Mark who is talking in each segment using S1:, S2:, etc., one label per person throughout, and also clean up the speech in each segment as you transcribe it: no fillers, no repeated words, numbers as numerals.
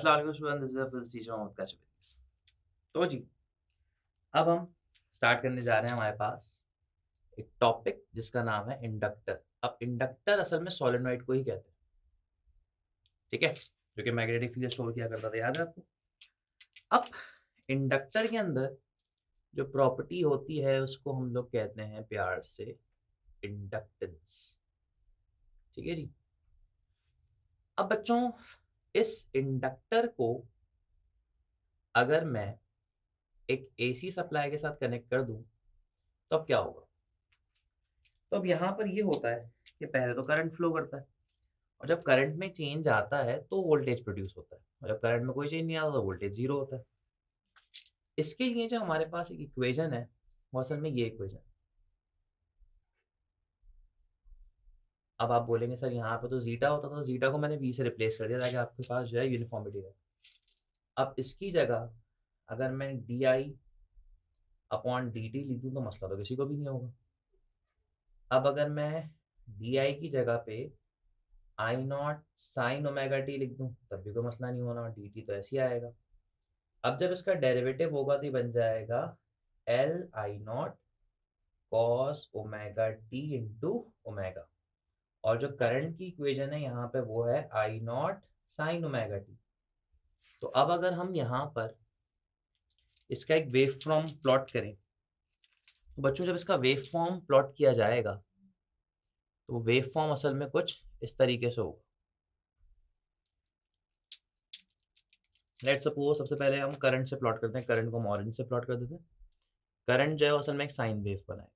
S1: अस्सलाम वालेकुम student, this is the physics teacher Mohammad Kashif. तो जी, अब हम स्टार्ट करने जा रहे हैं हमारे पास एक टॉपिक जिसका नाम है इंडक्टर। अब इंडक्टर असल में सोलेनॉइड को ही कहते हैं, ठीक है? जो कि मैग्नेटिक फील्ड स्टोर किया करता था, याद है आपको? अब इंडक्टर के अंदर जो प्रॉपर्टी होती है उसको हम लोग कहते हैं प्यार से इंडक्टेंस, ठीक है जी? अब बच्चों, इस इंडक्टर को अगर मैं एक एसी सप्लाई के साथ कनेक्ट कर दूं तो अब क्या होगा? तो अब यहाँ पर ये होता है कि पहले तो करंट फ्लो करता है, और जब करंट में चेंज आता है तो वोल्टेज प्रोड्यूस होता है, और जब करंट में कोई चेंज नहीं आता तो वोल्टेज ज़ीरो होता है। इसके लिए जो हमारे पास एक इक्वेशन है, वो असल में ये इक्वेशन। अब आप बोलेंगे सर यहाँ पे तो ज़ीटा होता था, तो ज़ीटा को मैंने वी से रिप्लेस कर दिया ताकि आपके पास जो है यूनिफॉर्मिटी रहे। अब इसकी जगह अगर मैं D I upon D T लिख दूँ तो मसला तो किसी को भी नहीं होगा। अब अगर मैं डी आई की जगह पे आई नॉट साइन ओमेगा टी लिख दूँ तब भी कोई मसला नहीं होना, डी टी तो ऐसे ही आएगा। अब जब इसका डेरिवेटिव होगा तो ये बन जाएगा L I not cos omega T into omega, और जो करंट की इक्वेशन है यहाँ पे वो है आई नॉट साइन ओमेगा टी। तो अब अगर हम यहाँ पर इसका एक वेव फॉर्म प्लॉट करें, तो बच्चों जब इसका वेव फॉर्म प्लॉट किया जाएगा तो वेव फॉर्म असल में कुछ इस तरीके से होगा। लेट सपोज सबसे पहले हम करंट से प्लॉट करते हैं, करंट को हम ऑरेंज से प्लॉट कर देते हैं। करंट जो है वो असल में एक साइन वेव बनाएगा,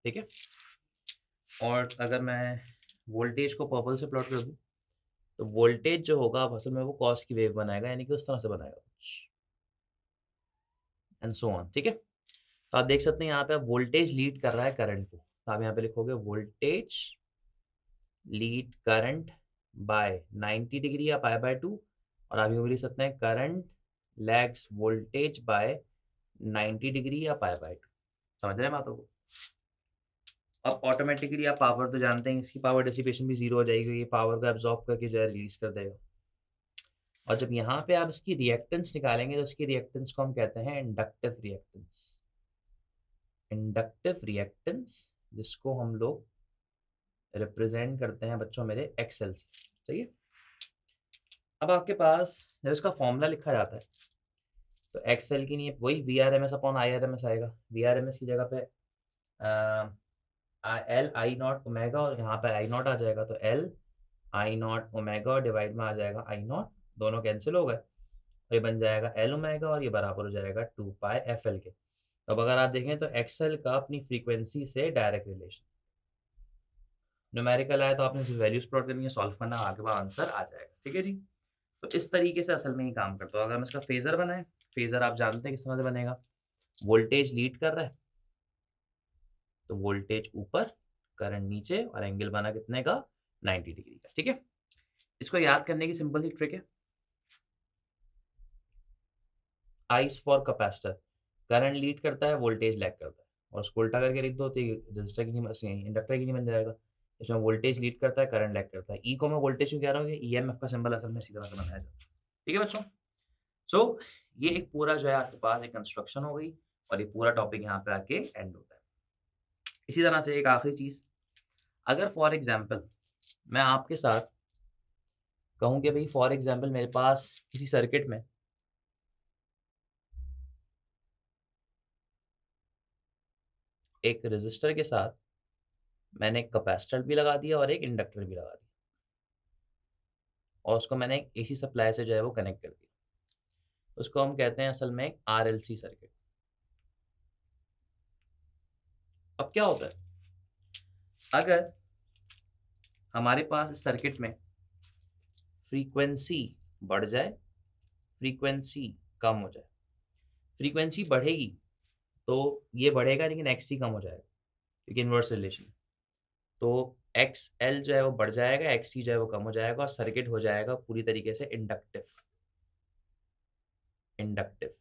S1: ठीक है? और अगर मैं वोल्टेज को पर्पल से प्लॉट कर दूँ, तो वोल्टेज जो होगा अब असल में वो कॉस की वेव बनाएगा, यानी कि उस तरह से बनाएगा कुछ, एंड सो ऑन, ठीक है? तो आप देख सकते हैं यहाँ पे अब वोल्टेज लीड कर रहा है करंट को, तो आप यहाँ पे लिखोगे voltage lead current by 90 degree या पाई बाय 2, और आप यूँ भी लिख सकते हैं current lags voltage by 90 degree या पाई बाय 2। समझ रहे हैं बातों को? अब ऑटोमेटिकली आप पावर तो जानते हैं, इसकी पावर डिसिपेशन भी ज़ीरो हो जाएगी, ये पावर को एब्ज़ॉर्ब करके जो है रिलीज़ कर देगा। और जब यहाँ पे आप इसकी रिएक्टेंस निकालेंगे तो इसकी रिएक्टेंस को हम कहते हैं इंडक्टिव रिएक्टेंस। इंडक्टिव रिएक्टेंस जिसको हम लोग रिप्रेजेंट करते हैं बच्चों मेरे एक्सएल से, सही है? अब आपके पास जब इसका फॉर्मूला लिखा जाता है तो एक्सएल की नहीं, वही V R M S upon I R M S आएगा। वी आर एम एस की जगह पे एल आई नॉट ओमेगा, और यहाँ पे आई नॉट आ जाएगा, तो L I not omega divide में आ जाएगा आई नॉट, दोनों कैंसिल हो गए, और ये बन जाएगा एल ओमेगा, और ये बराबर हो जाएगा 2 पाई एफ एल के। तो अब अगर आप देखें तो एक्सएल का अपनी फ्रीक्वेंसी से डायरेक्ट रिलेशन, न्यूमेरिकल आया तो आपने सिर्फ वैल्यूज प्लॉट करनी है, सॉल्व करना, आगे बाद आंसर आ जाएगा, ठीक है जी? तो इस तरीके से असल में ही काम करता है। अगर हम इसका फेजर बनाएं, फेजर आप जानते हैं किस तरह से बनेगा, वोल्टेज लीड कर रहा है तो वोल्टेज ऊपर, करंट नीचे, और एंगल बना कितने का, 90 डिग्री का, ठीक है? इसको याद करने की सिंपल सी ट्रिक है, ice for capacitor, current lead करता है, वोल्टेज लैग करता है, और उसको उल्टा करके लिख दो तो ये रेजिस्टर की नहीं, इंडक्टर की नहीं बन जाएगा। इसमें वोल्टेज लीड करता है, करंट लैग करता है। ई को मैं वोल्टेज क्यों कह रहा हूँ, ये ईएमएफ का सिंबल असल में सीधा सा बनाया जाता है, ठीक है बच्चों? सो ये एक पूरा जो है आपके पास एक कंस्ट्रक्शन हो गई, और ये पूरा टॉपिक यहाँ पे आके एंड होता है। इसी तरह से एक आखिरी चीज़, अगर फॉर एग्जांपल मैं आपके साथ कहूँ कि भई फॉर एग्जांपल मेरे पास किसी सर्किट में एक रेज़िस्टर के साथ मैंने एक कैपेसिटर भी लगा दिया और एक इंडक्टर भी लगा दिया, और उसको मैंने एक एसी सप्लाई से जो है वो कनेक्ट कर दिया। उसको हम कहते हैं असल में एक आरएलसी सर्किट। अब क्या होता है, अगर हमारे पास इस सर्किट में फ्रीक्वेंसी बढ़ जाए, फ्रीक्वेंसी कम हो जाए, फ्रीक्वेंसी बढ़ेगी तो ये बढ़ेगा लेकिन एक्ससी कम हो जाएगा, क्योंकि इन्वर्स रिलेशन है। तो एक्सएल जो है वो बढ़ जाएगा, एक्ससी जो है वो कम हो जाएगा, और सर्किट हो जाएगा पूरी तरीके से इंडक्टिव, इंडक्टिव।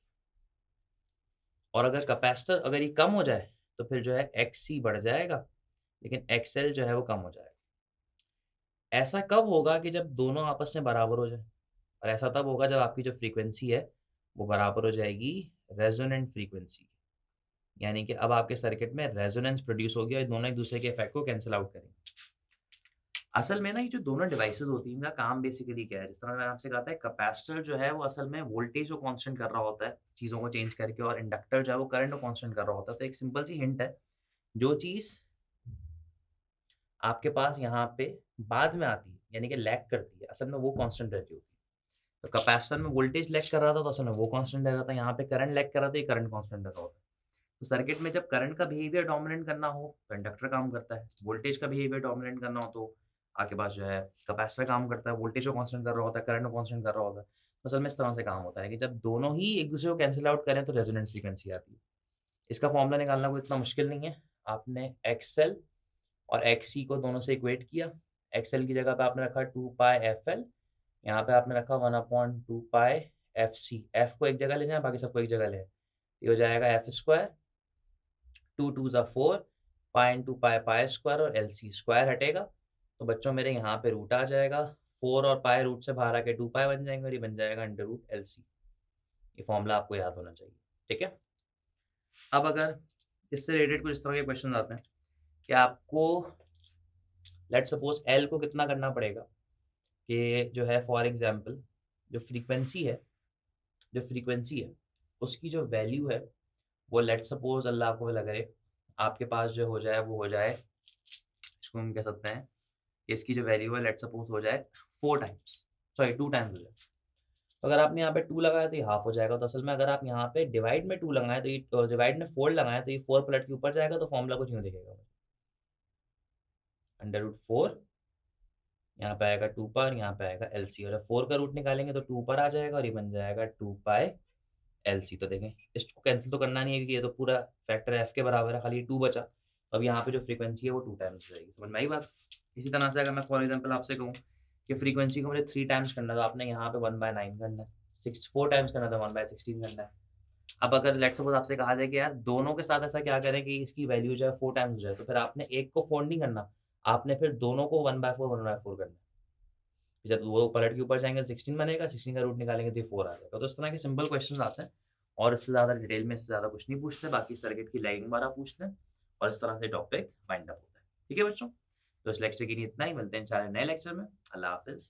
S1: और अगर कैपेसिटर अगर ये कम हो जाए तो फिर जो है एक्ससी बढ़ जाएगा, लेकिन एक्सएल जो है वो कम हो जाएगा। ऐसा कब होगा कि जब दोनों आपस में बराबर हो जाए, और ऐसा तब होगा जब आपकी जो फ्रीक्वेंसी है वो बराबर हो जाएगी रेजोनेंट फ्रीक्वेंसी की। यानी कि अब आपके सर्किट में रेजोनेंस प्रोड्यूस होगी और ये दोनों एक दूसरे के इफेक्ट को कैंसल आउट करेंगे। असल में ना ये जो दोनों डिवाइसेज़ होती हैं इनका काम बेसिकली क्या है? जिस तरह मैंने आपसे कहा था कैपेसिटर जो है वो असल में वोल्टेज को कांस्टेंट कर रहा होता है, चीज़ों को चेंज करके, और इंडक्टर जो है वो करंट को कांस्टेंट कर रहा होता है। तो एक सिंपल सी हिंट है, जो चीज़ आपके पास यहाँ पे बाद में आती है, यानी कि लैग करती है, असल में वो कांस्टेंट रहती होती है। तो कैपेसिटर में वोल्टेज लैग कर रहा था तो असल में वो कांस्टेंट रह रहा था, यहाँ पे करंट लैग कर रहा था, ये करंट कांस्टेंट रह रहा होता है। तो सर्किट में जब करंट का बिहेवियर डोमिनेंट करना हो तो इंडक्टर काम करता है, वोल्टेज का बिहेवियर डोमिनेंट करना हो तो आपके पास जो है कैपेसिटर काम करता है, वोल्टेज को कांस्टेंट कर रहा होता है, करंट को कांस्टेंट कर रहा होता है। तो असल में इस तरह से काम होता है कि जब दोनों ही एक दूसरे को कैंसल आउट करें तो रेजोनेंस फ्रीक्वेंसी आती है। इसका फॉर्मूला निकालना कोई इतना मुश्किल नहीं है। आपने एक्सएल और एक्ससी को दोनों से इक्वेट किया। एक्सएल की जगह पे आपने रखा 2 पाई एफएल, यहाँ पे आपने रखा 1/2 पाई एफसी। एफ को एक जगह ले जाएँ, बाकी सबको एक जगह ले आएँ। ये हो जाएगा एफ स्क्वायर, 2 2 ज़ा 4, pi into pi, pi square, और एलसी स्क्वायर हटेगा। तो बच्चों मेरे यहाँ पे रूट आ जाएगा। 4 और पाई रूट से बाहर आके 2 पाई बन जाएँगे और ये बन जाएगा अंडर रूट एलसी। ये फॉर्मूला आपको याद होना चाहिए, ठीक है? अब अगर इससे रिलेटेड कुछ इस तरह के क्वेश्चन आते हैं कि आपको लेट्स सपोज़ एल को कितना करना पड़ेगा कि जो है फॉर एग्ज़ाम्पल जो फ्रीक्वेंसी है, उसकी जो वैल्यू है वो लेट्स सपोज़ अल्लाह आपको भला करे आपके पास जो हो जाए वो हो जाए, इसको हम कह सकते हैं कि इसकी जो वैल्यू है लेट्स सपोज़ हो जाए 4 टाइम्स, सॉरी 2 टाइम्स हो जाए। तो अगर आपने यहाँ पे 2 लगाया तो ये हाफ हो जाएगा। तो असल में अगर आप यहाँ पे डिवाइड में 2 लगाएँ तो ये डिवाइड में 4 लगाएँ तो ये 4 पलट के ऊपर जाएगा, तो फॉर्मूला कुछ यूँ दिखेगा, अंडर रूट 4, यहाँ पे आएगा 2 पाई और यहाँ पे आएगा एलसी, और जब 4 का रूट निकालेंगे तो 2 ऊपर आ जाएगा और ये बन जाएगा 2 पाई एलसी। तो देखें इसको कैंसिल तो करना नहीं है क्योंकि ये तो पूरा फैक्टर एफ के बराबर है, खाली 2 बचा। तो अब यहाँ पे जो फ्रीक्वेंसी है वो 2 टाइम्स हो जाएगी। समझ में आई बात? इसी तरह से अगर मैं फॉर एग्ज़ाम्पल आपसे कहूँ कि फ्रीक्वेंसी को मुझे 3 टाइम्स करना है तो आपने यहाँ पे 1/9 करना है, 4 टाइम्स करना है तो 1/16 करना है। अब अगर लेट्स सपोज़ आपसे कहा जाए कि यार दोनों के साथ ऐसा क्या करें कि इसकी वैल्यू जो है 4 टाइम्स हो जाए, तो फिर आपने एक को 4 नहीं करना, आपने फिर दोनों को 1/4 1/4 करना है। जब वो पलट के ऊपर जाएँगे तो 16 बनेगा, 16 का रूट निकालेंगे तो ये 4 आ जाएगा। तो इस तरह के सिंपल क्वेश्चंस आते हैं और इससे ज़्यादा डिटेल में इससे ज़्यादा कुछ नहीं पूछते, बाकी सर्किट की लाइनिंग वाला पूछते हैं और इस तरह से टॉपिक वाइंड अप होता है। ठीक है बच्चों? तो इस लेक्चर के लिए इतना ही, मिलते हैं इंशाल्लाह नए लेक्चर में। अल्लाह हाफ़िज़।